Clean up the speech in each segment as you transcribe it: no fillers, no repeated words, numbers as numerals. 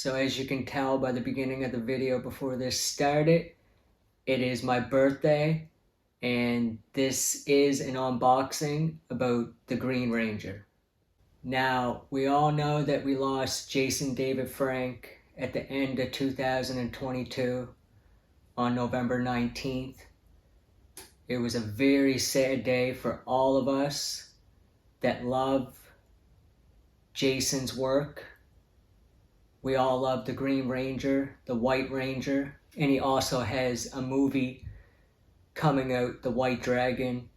So as you can tell by the beginning of the video before this started, it is my birthday, and this is an unboxing about the Green Ranger. Now, we all know that we lost Jason David Frank at the end of 2022 on November 19th. It was a very sad day for all of us that love Jason's work. We all love the Green Ranger, the White Ranger, and he also has a movie coming out, The White Dragon,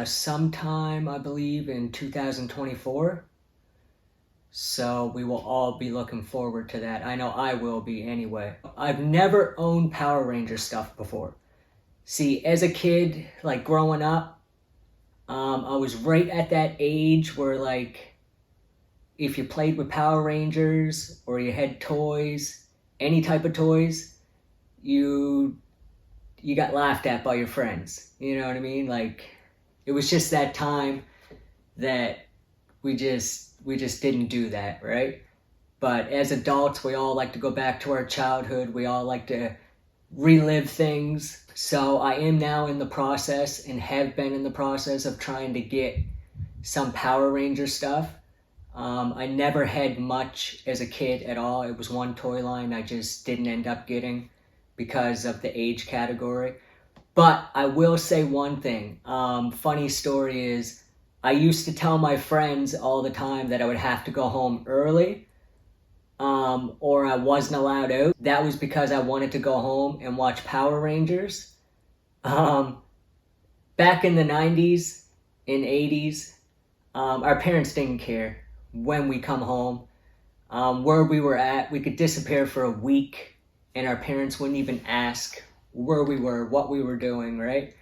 sometime, I believe, in 2024. So we will all be looking forward to that. I know I will be anyway. I've never owned Power Ranger stuff before. See, as a kid, like growing up, I was right at that age where, like, if you played with Power Rangers or you had toys, any type of toys, you got laughed at by your friends. You know what I mean? Like, it was just that time that we just didn't do that, right? But as adults, we all like to go back to our childhood. We all like to relive things. So I am now in the process, and have been in the process, of trying to get some Power Ranger stuff. I never had much as a kid at all. It was one toy line I just didn't end up getting because of the age category. But I will say one thing. Funny story is, I used to tell my friends all the time that I would have to go home early, or I wasn't allowed out. That was because I wanted to go home and watch Power Rangers. Back in the 90s and 80s, our parents didn't care when we come home, where we were at. We could disappear for a week and our parents wouldn't even ask where we were, what we were doing, right?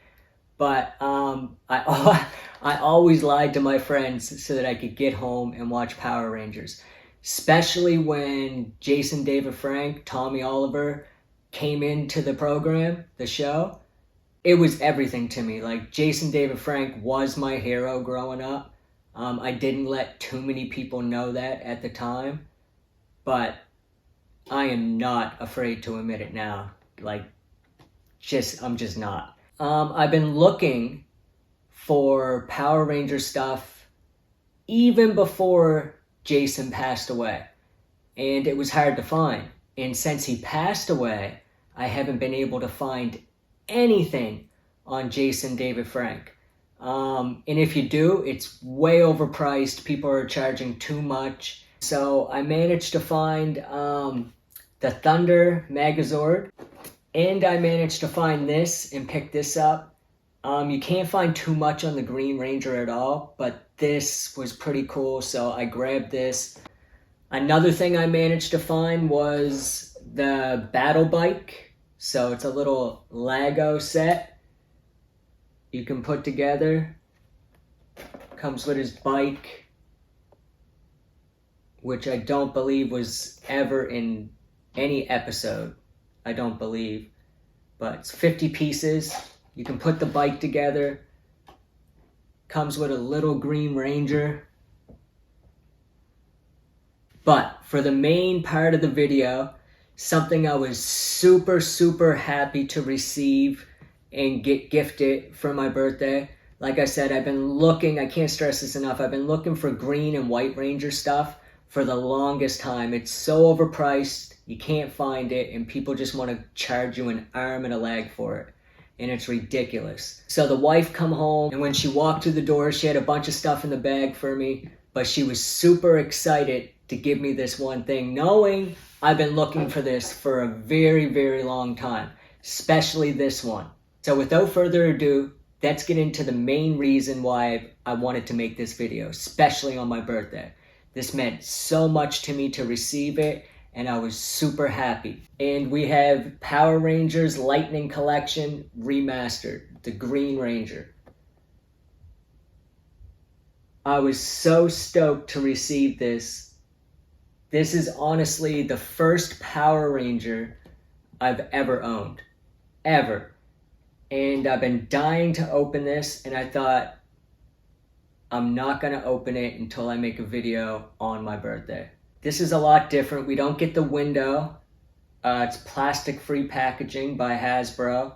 But I always lied to my friends so that I could get home and watch Power Rangers. Especially when Jason David Frank, Tommy Oliver, came into the program, the show. It was everything to me. Like, Jason David Frank was my hero growing up. I didn't let too many people know that at the time, but I am not afraid to admit it now. Like, I'm just not. I've been looking for Power Ranger stuff even before Jason passed away, and it was hard to find. And since he passed away, I haven't been able to find anything on Jason David Frank. And if you do, it's way overpriced. People are charging too much. So I managed to find the Thunder Megazord, and I managed to find this and pick this up. You can't find too much on the Green Ranger at all, but this was pretty cool, so I grabbed this. Another thing I managed to find was the Battle Bike. So it's a little Lego set you can put together. Comes with his bike, which I don't believe was ever in any episode. I don't believe. But it's 50 pieces. You can put the bike together. Comes with a little Green Ranger. But for the main part of the video, something I was super happy to receive and get gifted for my birthday. Like I said, I've been looking, I can't stress this enough, I've been looking for Green and White Ranger stuff for the longest time. It's so overpriced, you can't find it, and people just want to charge you an arm and a leg for it. And it's ridiculous. So the wife come home, and when she walked through the door, she had a bunch of stuff in the bag for me, but she was super excited to give me this one thing, knowing I've been looking for this for a very long time, especially this one. So without further ado, let's get into the main reason why I wanted to make this video, especially on my birthday. This meant so much to me to receive it, and I was super happy. And we have Power Rangers Lightning Collection Remastered, the Green Ranger. I was so stoked to receive this. This is honestly the first Power Ranger I've ever owned. Ever. And I've been dying to open this, and I thought, I'm not going to open it until I make a video on my birthday. This is a lot different. We don't get the window. It's plastic-free packaging by Hasbro.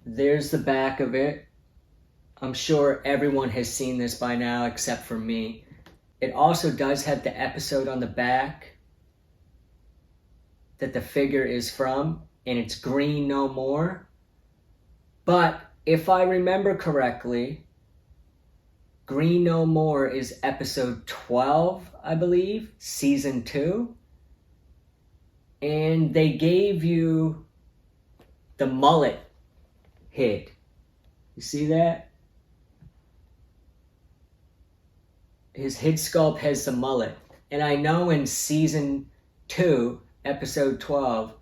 There's the back of it. I'm sure everyone has seen this by now except for me. It also does have the episode on the back that the figure is from, and it's Green No More. But if I remember correctly, Green No More is episode 12, I believe, season 2. And they gave you the mullet head. You see that? His head sculpt has the mullet. And I know in season 2, episode 12,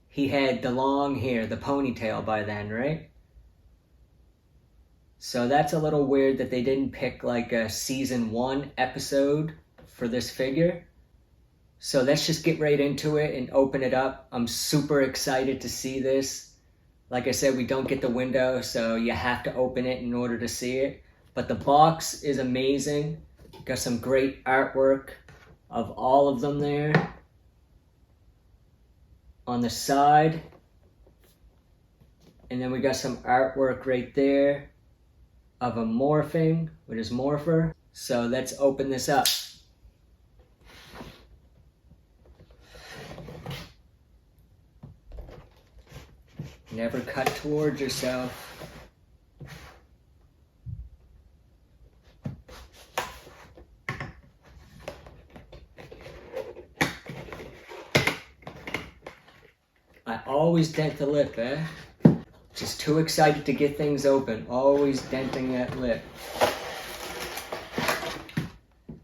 he had the long hair, the ponytail by then, right? So that's a little weird that they didn't pick like a season 1 episode for this figure. So let's just get right into it and open it up. I'm super excited to see this. Like I said, we don't get the window, so you have to open it in order to see it. But the box is amazing. Got some great artwork of all of them there. On the side. And then we got some artwork right there of a Morphin with his morpher. So let's open this up. Never cut towards yourself. I always dent the lip, eh? Just too excited to get things open. Always denting that lip.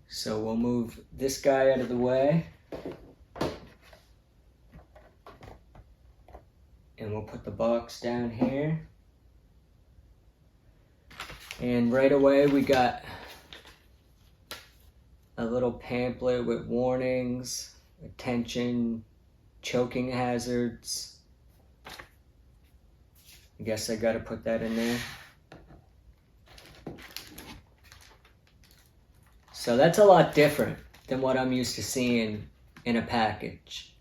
So we'll move this guy out of the way. And we'll put the box down here. And right away we got a little pamphlet with warnings, attention, choking hazards. I guess I gotta put that in there. So that's a lot different than what I'm used to seeing in a package.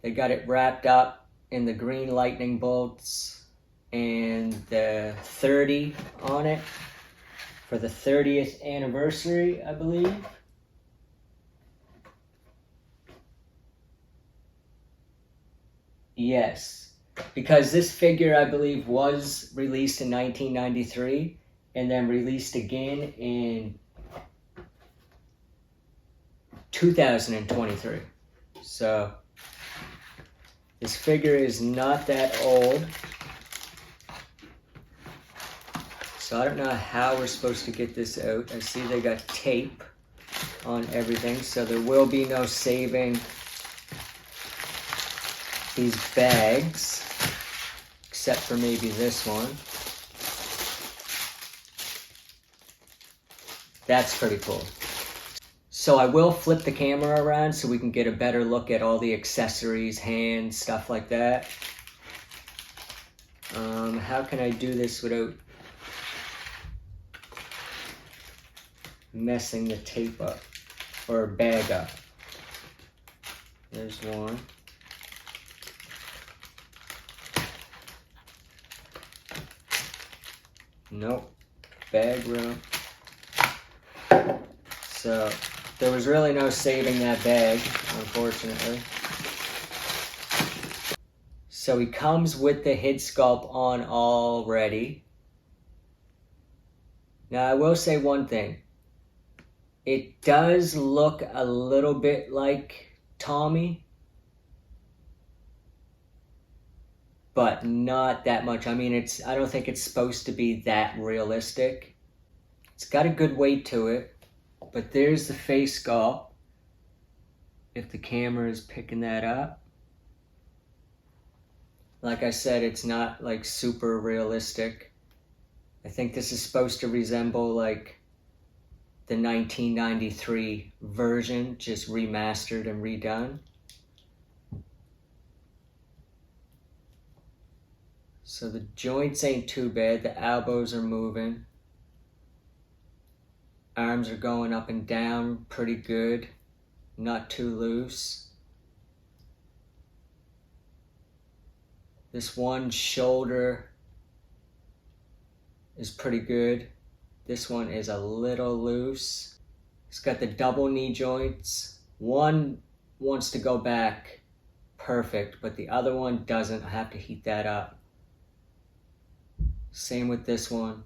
They got it wrapped up in the green lightning bolts and the 30 on it for the 30th anniversary, I believe. Yes, because this figure, I believe, was released in 1993 and then released again in 2023. So this figure is not that old. So I don't know how we're supposed to get this out. I see they got tape on everything, so there will be no saving these bags, except for maybe this one. That's pretty cool. So I will flip the camera around so we can get a better look at all the accessories, hands, stuff like that. How can I do this without messing the tape up or bag up? There's one. Nope, bag room. So there was really no saving that bag, unfortunately. So he comes with the head sculpt on already. Now I will say one thing. It does look a little bit like Tommy, but not that much. I mean, I don't think it's supposed to be that realistic. It's got a good weight to it, but there's the face sculpt, if the camera is picking that up. Like I said, it's not like super realistic. I think this is supposed to resemble like the 1993 version, just remastered and redone. So the joints ain't too bad. The elbows are moving. Arms are going up and down pretty good. not too loose. This one shoulder is pretty good. This one is a little loose. It's got the double knee joints. One wants to go back perfect, but the other one doesn't. I have to heat that up. Same with this one.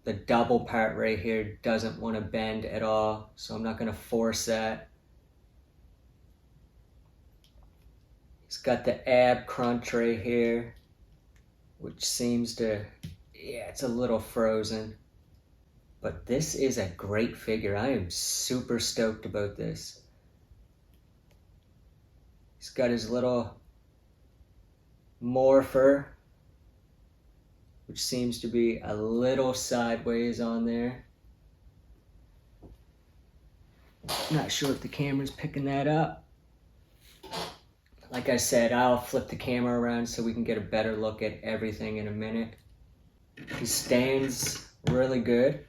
The double part right here doesn't want to bend at all, so I'm not going to force that. It's got the ab crunch right here, which seems to, yeah, it's a little frozen. But this is a great figure. I am super stoked about this. He's got his little morpher, which seems to be a little sideways on there. Not sure if the camera's picking that up. Like I said, I'll flip the camera around so we can get a better look at everything in a minute. He stands really good,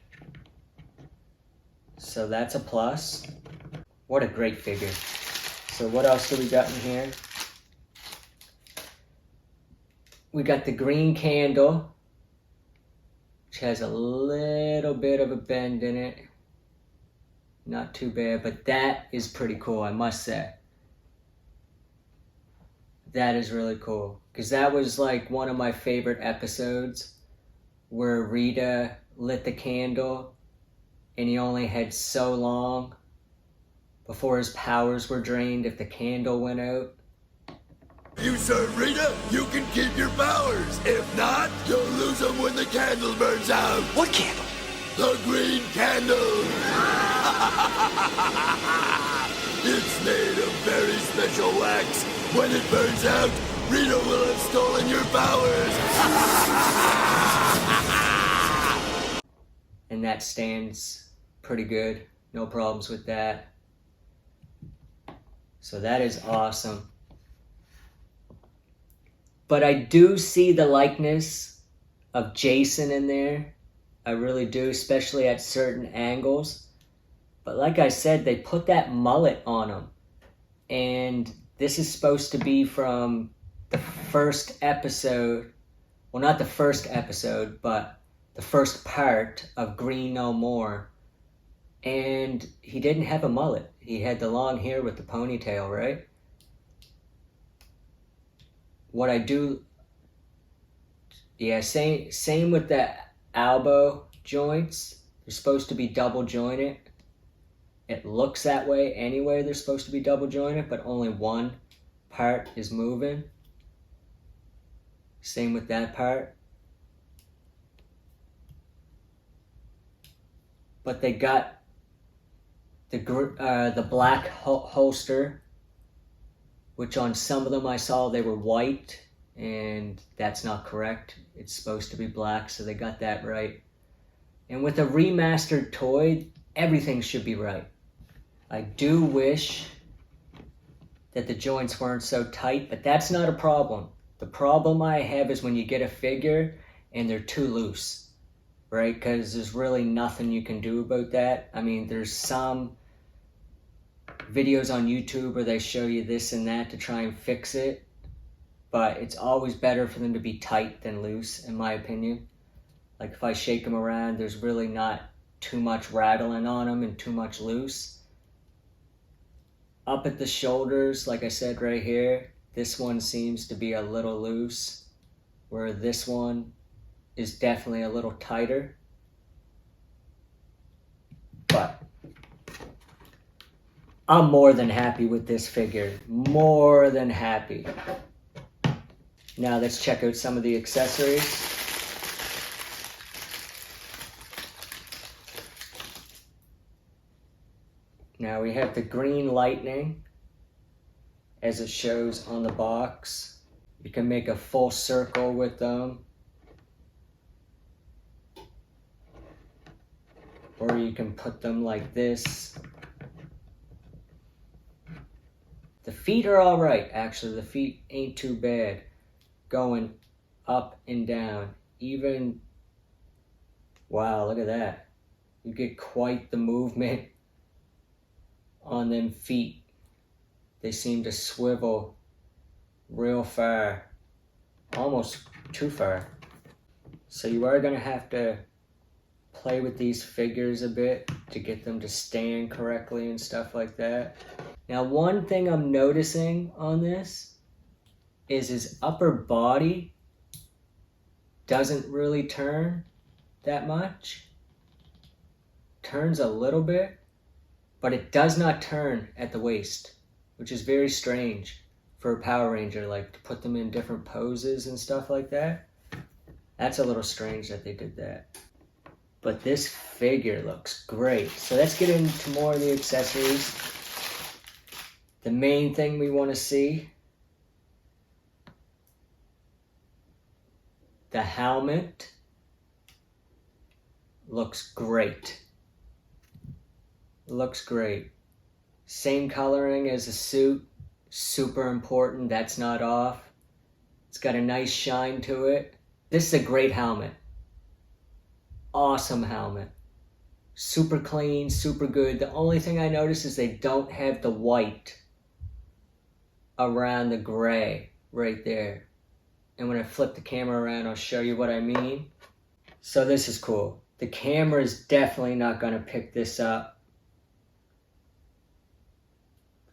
so that's a plus. What a great figure. So what else do we got in here? We got the green candle, which has a little bit of a bend in it. Not too bad, but that is pretty cool, I must say. That is really cool, because that was like one of my favorite episodes where Rita lit the candle and he only had so long before his powers were drained if the candle went out. You serve Rita, you can keep your powers. If not, you'll lose them when the candle burns out. What candle? The green candle. It's made of very special wax. When it burns out, Rita will have stolen your powers. And that stands pretty good. No problems with that. So that is awesome. But I do see the likeness of Jason in there. I really do, especially at certain angles. But like I said, they put that mullet on him. And this is supposed to be from the first episode. Well, not the first episode, but the first part of Green No More. And he didn't have a mullet. He had the long hair with the ponytail, right? What I do, yeah, same with the elbow joints. They're supposed to be double jointed. It looks that way anyway. They're supposed to be double jointed, but only one part is moving. Same with that part. But they got the black holster, which on some of them I saw they were white, and that's not correct. It's supposed to be black, so they got that right. And with a remastered toy, everything should be right. I do wish that the joints weren't so tight, but that's not a problem. The problem I have is when you get a figure and they're too loose, right? Because there's really nothing you can do about that. I mean, there's some videos on YouTube where they show you this and that to try and fix it, but it's always better for them to be tight than loose, in my opinion. Like if I shake them around, there's really not too much rattling on them and too much loose. Up at the shoulders, like I said right here, this one seems to be a little loose, where this one is definitely a little tighter. But I'm more than happy with this figure. More than happy. Now let's check out some of the accessories. Now we have the green lightning, as it shows on the box. You can make a full circle with them, or you can put them like this. The feet are all right, actually. The feet ain't too bad, going up and down. Even, wow, look at that. You get quite the movement on them feet. They seem to swivel real far, almost too far. So you are going to have to play with these figures a bit to get them to stand correctly and stuff like that. Now, one thing I'm noticing on this is his upper body doesn't really turn that much. Turns a little bit, but it does not turn at the waist, which is very strange for a Power Ranger, like to put them in different poses and stuff like that. That's a little strange that they did that. But this figure looks great. So let's get into more of the accessories. The main thing we want to see, the helmet, looks great. Looks great. Same coloring as the suit, super important, that's not off. It's got a nice shine to it. This is a great helmet. Awesome helmet. Super clean, super good. The only thing I noticed is they don't have the white around the gray right there. And when I flip the camera around, I'll show you what I mean. So this is cool. The camera is definitely not going to pick this up.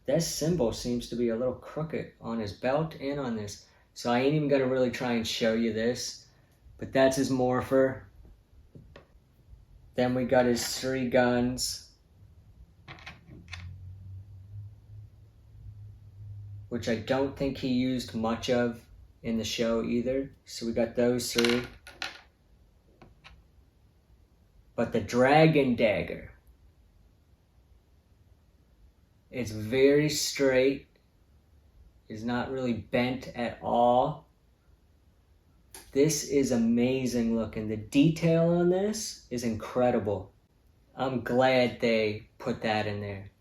That symbol seems to be a little crooked on his belt and on this. So I ain't even going to really try and show you this. But that's his morpher. Then we got his 3 guns, which I don't think he used much of in the show either. So we got those 3. But the dragon dagger, it's very straight. It's not really bent at all. This is amazing looking. The detail on this is incredible. I'm glad they put that in there.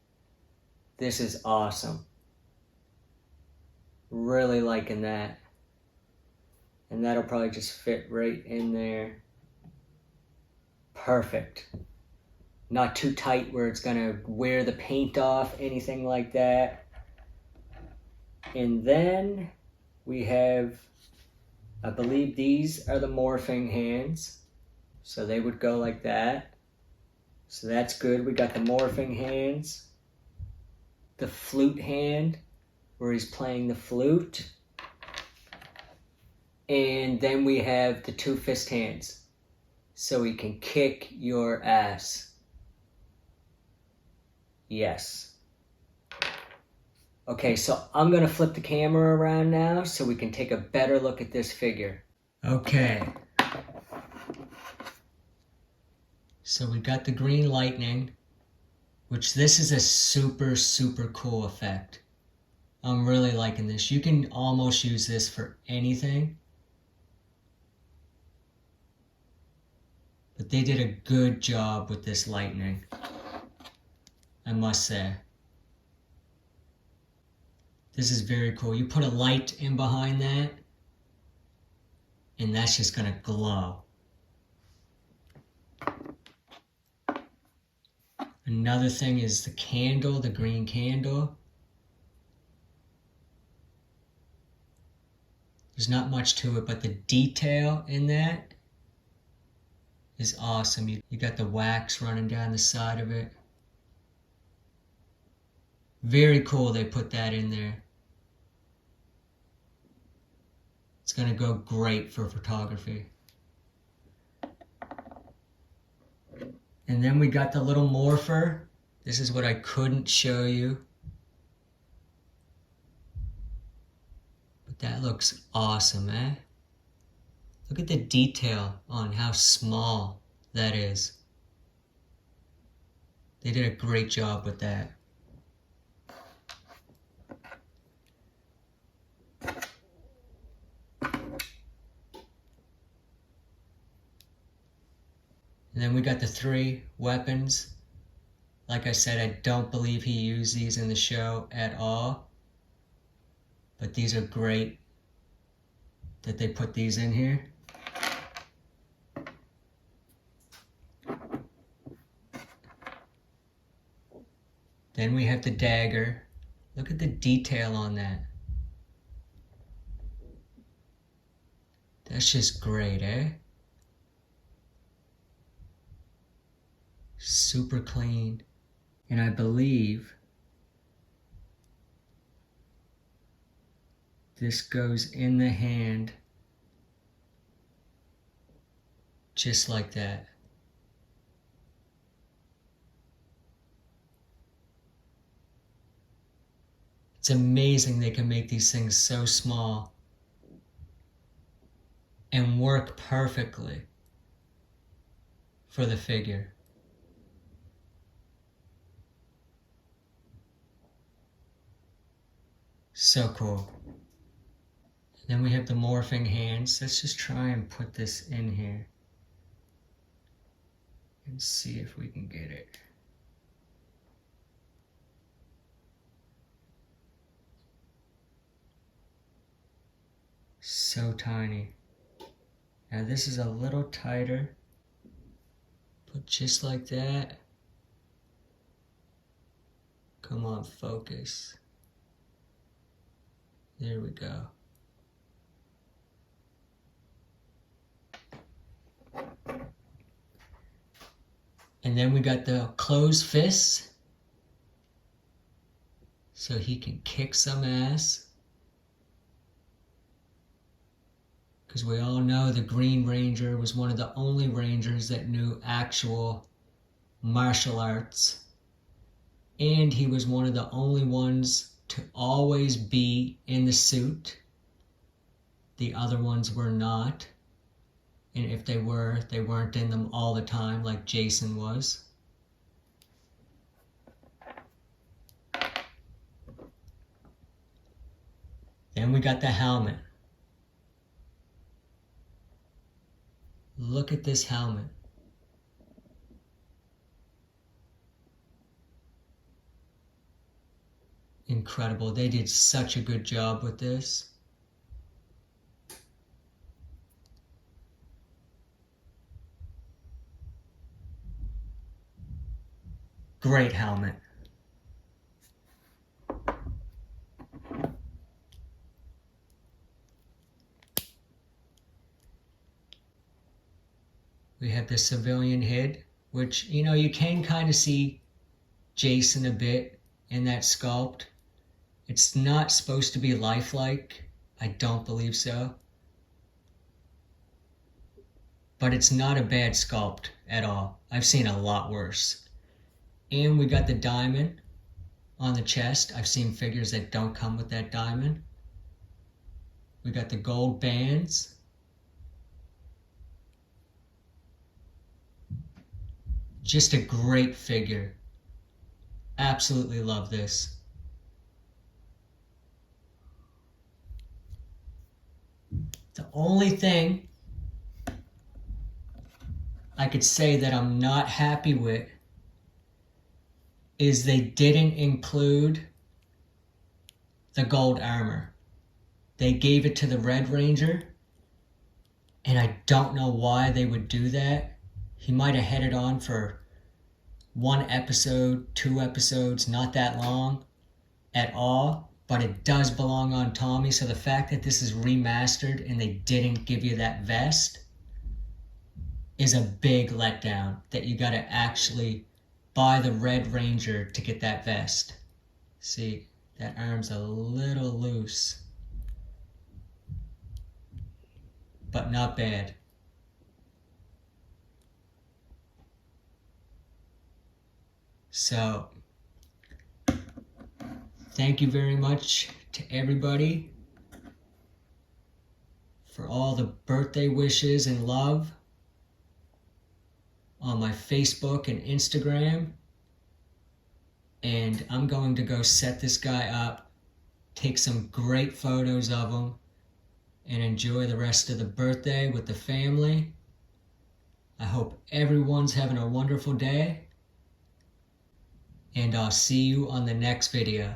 This is awesome. Really liking that. And that'll probably just fit right in there. Perfect. Not too tight where it's gonna wear the paint off, anything like that. And then we have, I believe these are the morphing hands. So they would go like that. So that's good. We got the morphing hands. The flute hand, where he's playing the flute. And then we have the 2 fist hands. So he can kick your ass. Yes. Okay, so I'm going to flip the camera around now so we can take a better look at this figure. Okay. So we got the green lightning, which this is a super, super cool effect. I'm really liking this. You can almost use this for anything. But they did a good job with this lightning, I must say. This is very cool. You put a light in behind that, and that's just gonna glow. Another thing is the candle, the green candle. There's not much to it, but the detail in that is awesome. You got the wax running down the side of it. Very cool they put that in there. It's gonna go great for photography. And then we got the little morpher. This is what I couldn't show you. But that looks awesome, eh? Look at the detail on how small that is. They did a great job with that. And then we got the 3 weapons. Like I said, I don't believe he used these in the show at all. But these are great that they put these in here. Then we have the dagger. Look at the detail on that. That's just great, eh? Super clean. And I believe this goes in the hand just like that. It's amazing they can make these things so small and work perfectly for the figure. So cool. Then we have the morphing hands. Let's just try and put this in here and see if we can get it. So tiny. Now this is a little tighter, but just like that. Come on, focus. There we go. And then we got the closed fists, so he can kick some ass. Because we all know the Green Ranger was one of the only Rangers that knew actual martial arts. And he was one of the only ones to always be in the suit. The other ones were not. And if they were, they weren't in them all the time like Jason was. Then we got the helmet. Look at this helmet. Incredible. They did such a good job with this. Great helmet. We have the civilian head, which, you know, you can kind of see Jason a bit in that sculpt. It's not supposed to be lifelike. I don't believe so. But it's not a bad sculpt at all. I've seen a lot worse. And we got the diamond on the chest. I've seen figures that don't come with that diamond. We got the gold bands. Just a great figure. Absolutely love this. The only thing I could say that I'm not happy with is they didn't include the gold armor. They gave it to the Red Ranger, and I don't know why they would do that. He might have had it on for 1 episode, 2 episodes, not that long at all, but it does belong on Tommy. So the fact that this is remastered and they didn't give you that vest is a big letdown, that you got to actually buy the Red Ranger to get that vest. See, that arm's a little loose, but not bad. So, thank you very much to everybody for all the birthday wishes and love on my Facebook and Instagram. And I'm going to go set this guy up, take some great photos of him, and enjoy the rest of the birthday with the family. I hope everyone's having a wonderful day. And I'll see you on the next video.